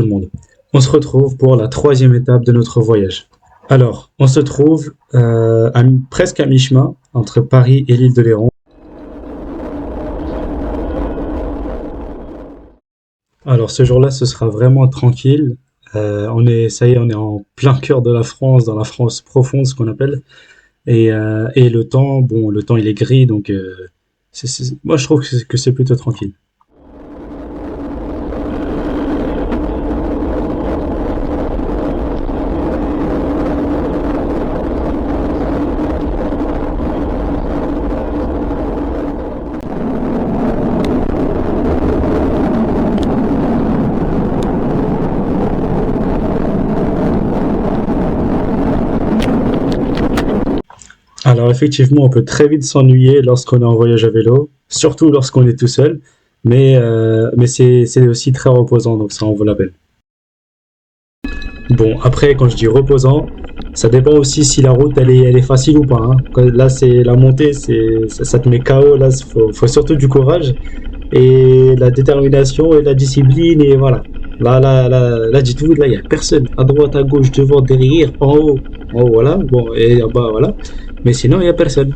tout le monde. On se retrouve pour la troisième étape de notre voyage. Alors, on se trouve presque à mi-chemin entre Paris et l'île de Léron. Alors, ce jour-là, ce sera vraiment tranquille. Ça y est, on est en plein cœur de la France, dans la France profonde, ce qu'on appelle. Et le temps, bon, le temps il est gris, donc moi je trouve que c'est plutôt tranquille. Alors effectivement, on peut très vite s'ennuyer lorsqu'on est en voyage à vélo, surtout lorsqu'on est tout seul, mais c'est aussi très reposant, donc ça en vaut la peine. Bon, après, quand je dis reposant, ça dépend aussi si la route elle est facile ou pas, hein. Là, c'est la montée, ça te met KO, là, faut surtout du courage et la détermination et la discipline, et voilà. Là, dites-vous, là, il n'y a personne. À droite, à gauche, devant, derrière, en haut. En haut, voilà. Bon, et en bas, voilà. Mais sinon, il n'y a personne.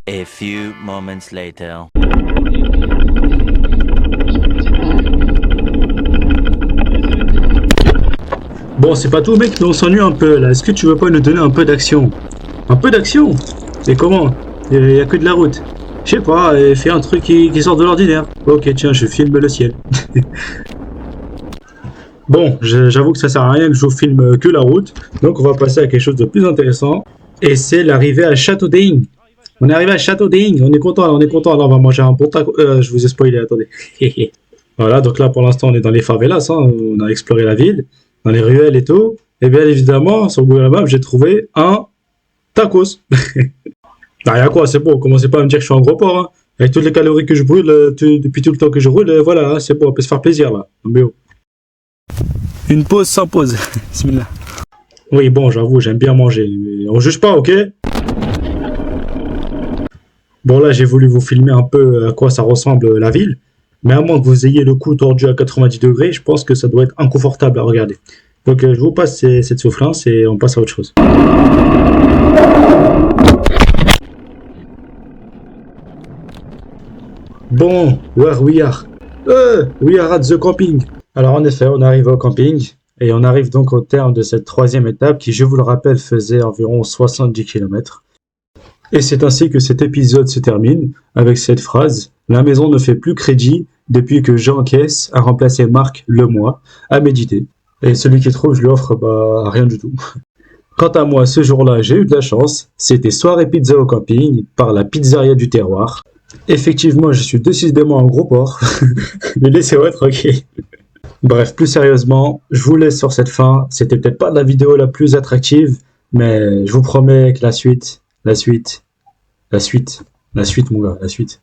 A few moments later. Bon, c'est pas tout, mec, mais on s'ennuie un peu, là. Est-ce que tu veux pas nous donner un peu d'action? Un peu d'action? Et comment? Il y a que de la route. Je sais pas, fais un truc qui sort de l'ordinaire. Ok, tiens, je filme le ciel. Bon, j'avoue que ça sert à rien que je vous filme que la route, donc on va passer à quelque chose de plus intéressant, et c'est l'arrivée à Château d'Aing. On est arrivé à Château d'Aing, on est content, là, on est content, là on va manger un bon taco, je vous ai spoilé, attendez. Voilà, donc là pour l'instant on est dans les favelas, hein, on a exploré la ville, dans les ruelles et tout, et bien évidemment sur Google Maps j'ai trouvé un tacos. Bah y'a quoi, c'est bon, commencez pas à me dire que je suis un gros porc, hein. Avec toutes les calories que je brûle depuis tout le temps que je roule, voilà, hein, c'est bon, on peut se faire plaisir là. Mais oh. Une pause sans pause. Bismillah. Oui, bon, j'avoue, j'aime bien manger. Mais on juge pas, ok? Bon, là, j'ai voulu vous filmer un peu à quoi ça ressemble la ville. Mais à moins que vous ayez le cou tordu à 90 degrés, je pense que ça doit être inconfortable à regarder. Donc, je vous passe cette soufflance et on passe à autre chose. Bon, where we are? We are at the camping. Alors en effet, on arrive au camping et on arrive donc au terme de cette troisième étape qui, je vous le rappelle, faisait environ 70 km. Et c'est ainsi que cet épisode se termine avec cette phrase: la maison ne fait plus crédit depuis que Jean Caisse a remplacé Marc Lemoy à méditer. Et celui qui trouve, je lui offre rien du tout. Quant à moi, ce jour-là, j'ai eu de la chance. C'était soirée pizza au camping par la pizzeria du terroir. Effectivement, je suis décidément un gros porc, mais laissez-moi tranquille. Bref, plus sérieusement, je vous laisse sur cette fin. C'était peut-être pas la vidéo la plus attractive, mais je vous promets que la suite, mon gars, la suite.